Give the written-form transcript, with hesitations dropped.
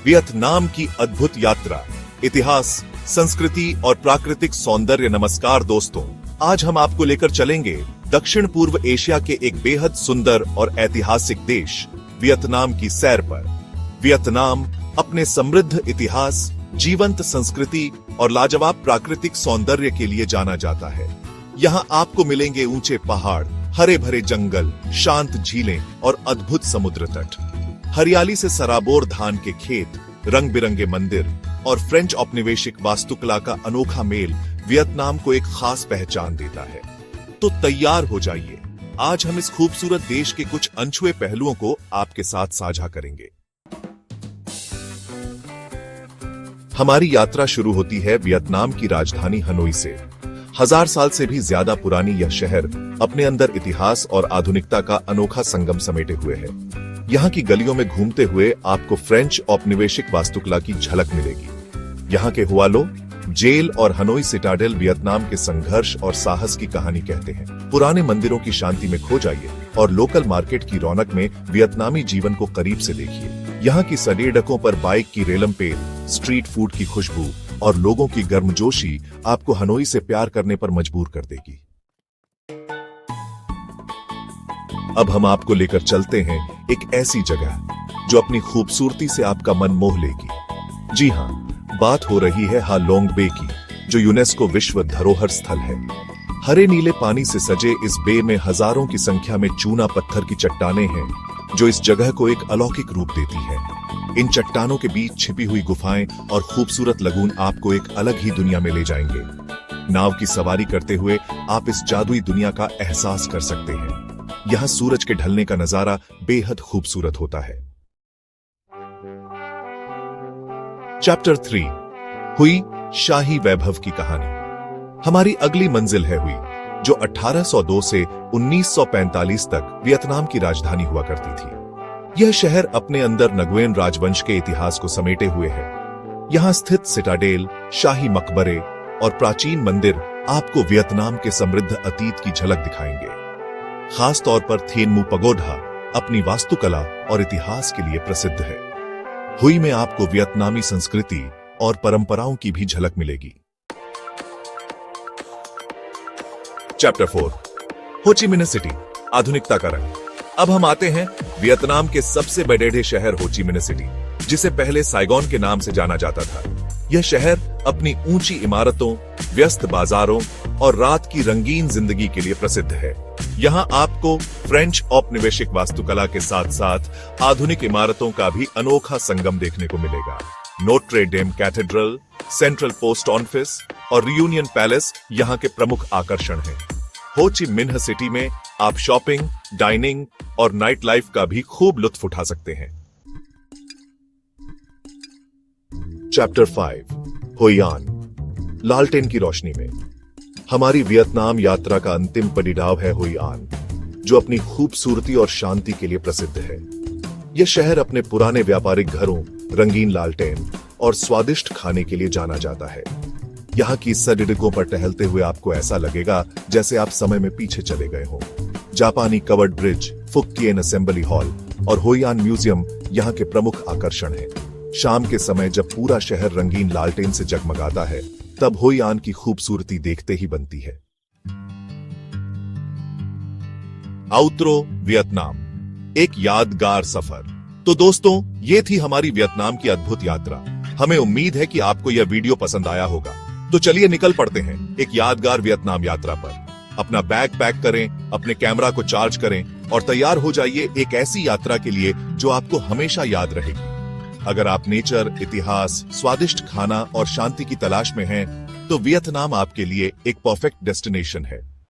Vietnam की अद्भुत यात्रा, इतिहास, संस्कृति और प्राकृतिक सौंदर्य। नमस्कार दोस्तों, आज हम आपको लेकर चलेंगे दक्षिण पूर्व एशिया के एक बेहद सुंदर और ऐतिहासिक देश वियतनाम की सैर पर। वियतनाम अपने समृद्ध इतिहास, जीवंत संस्कृति और लाजवाब प्राकृतिक सौंदर्य के लिए जाना जाता है। यहाँ आपको मिलेंगे ऊंचे पहाड़, हरे भरे जंगल, शांत झीलें और अद्भुत समुद्र तट। हरियाली से सराबोर धान के खेत, रंग बिरंगे मंदिर और फ्रेंच औपनिवेशिक वास्तुकला का अनोखा मेल वियतनाम को एक खास पहचान देता है। तो तैयार हो जाइए, आज हम इस खूबसूरत देश के कुछ अनछुए पहलुओं को आपके साथ साझा करेंगे। हमारी यात्रा शुरू होती है वियतनाम की राजधानी हनोई से। 1000 साल से भी ज्यादा पुरानी यह शहर अपने अंदर इतिहास और आधुनिकता का अनोखा संगम समेटे हुए है। यहाँ की गलियों में घूमते हुए आपको फ्रेंच औपनिवेशिक वास्तुकला की झलक मिलेगी। यहाँ के हुआलो, जेल और हनोई सिटाडेल वियतनाम के संघर्ष और साहस की कहानी कहते हैं। पुराने मंदिरों की शांति में खो जाइए और लोकल मार्केट की रौनक में वियतनामी जीवन को करीब से देखिए। यहाँ की सड़कों पर बाइक की रेलम-पेल, स्ट्रीट फूड की खुशबू और लोगों की गर्मजोशी आपको हनोई से प्यार करने पर मजबूर कर देगी। अब हम आपको लेकर चलते हैं एक ऐसी जगह जो अपनी खूबसूरती से आपका मन मोह लेगी। जी हाँ, बात हो रही है हालोंग बे की, जो यूनेस्को विश्व धरोहर स्थल है। हरे नीले पानी से सजे इस बे में हजारों की संख्या में चूना पत्थर की चट्टानें हैं, जो इस जगह को एक अलौकिक रूप देती है। इन चट्टानों के बीच छिपी हुई गुफाएं और खूबसूरत लगून आपको एक अलग ही दुनिया में ले जाएंगे। नाव की सवारी करते हुए आप इस जादुई दुनिया का एहसास कर सकते हैं। यहाँ सूरज के ढलने का नजारा बेहद खूबसूरत होता है। चैप्टर 3, हुई शाही वैभव की कहानी। हमारी अगली मंजिल है हुई, जो 1802 से 1945 तक वियतनाम की राजधानी हुआ करती थी। यह शहर अपने अंदर नगुयेन राजवंश के इतिहास को समेटे हुए है। यहाँ स्थित सिटाडेल, शाही मकबरे और प्राचीन मंदिर आपको वियतनाम के समृद्ध अतीत की झलक दिखाएंगे। खास तौर पर थिएन मू पगोडा अपनी वास्तुकला और इतिहास के लिए प्रसिद्ध है। हुई में आपको वियतनामी संस्कृति और परंपराओं की भी झलक मिलेगी। चैप्टर 4, हो ची मिन्ह सिटी, आधुनिकता का रंग। अब हम आते हैं वियतनाम के सबसे बड़े शहर हो ची मिन्ह सिटी, जिसे पहले साइगोन के नाम से जाना जाता था। यह शहर अपनी ऊंची इमारतों, व्यस्त बाजारों और रात की रंगीन जिंदगी के लिए प्रसिद्ध है। यहाँ आपको फ्रेंच औपनिवेशिक वास्तुकला के साथ साथ आधुनिक इमारतों का भी अनोखा संगम देखने को मिलेगा। Notre Dame cathedral, central post office और रियूनियन पैलेस यहाँ के प्रमुख आकर्षण हैं। हो ची मिन्ह सिटी में आप शॉपिंग, डाइनिंग और नाइट लाइफ का भी खूब लुत्फ उठा सकते हैं। चैप्टर 5, होई आन, लालटेन की रोशनी में। हमारी वियतनाम यात्रा का अंतिम पड़ाव है होई आन, जो अपनी खूबसूरती और शांति के लिए प्रसिद्ध है। यह शहर अपने पुराने व्यापारिक घरों, रंगीन लालटेन और स्वादिष्ट खाने के लिए जाना जाता है। यहाँ की सड़कों पर टहलते हुए आपको ऐसा लगेगा जैसे आप समय में पीछे चले गए हों। जापानी कवर्ड ब्रिज, फुक किएन असेंबली हॉल और होई आन म्यूजियम यहाँ के प्रमुख आकर्षण हैं। शाम के समय जब पूरा शहर रंगीन लालटेन से जगमगाता है, तब होई आन की खूबसूरती देखते ही बनती है। आउट्रो वियतनाम, एक यादगार सफर। तो दोस्तों, ये थी हमारी वियतनाम की अद्भुत यात्रा। हमें उम्मीद है कि आपको यह वीडियो पसंद आया होगा। तो चलिए निकल पड़ते हैं एक यादगार वियतनाम यात्रा पर। अपना बैग पैक करें, अपने कैमरा को चार्ज करें और तैयार हो जाइए एक ऐसी यात्रा के लिए जो आपको हमेशा याद रहेगी। अगर आप नेचर, इतिहास, स्वादिष्ट खाना और शांति की तलाश में हैं, तो वियतनाम आपके लिए एक परफेक्ट डेस्टिनेशन है।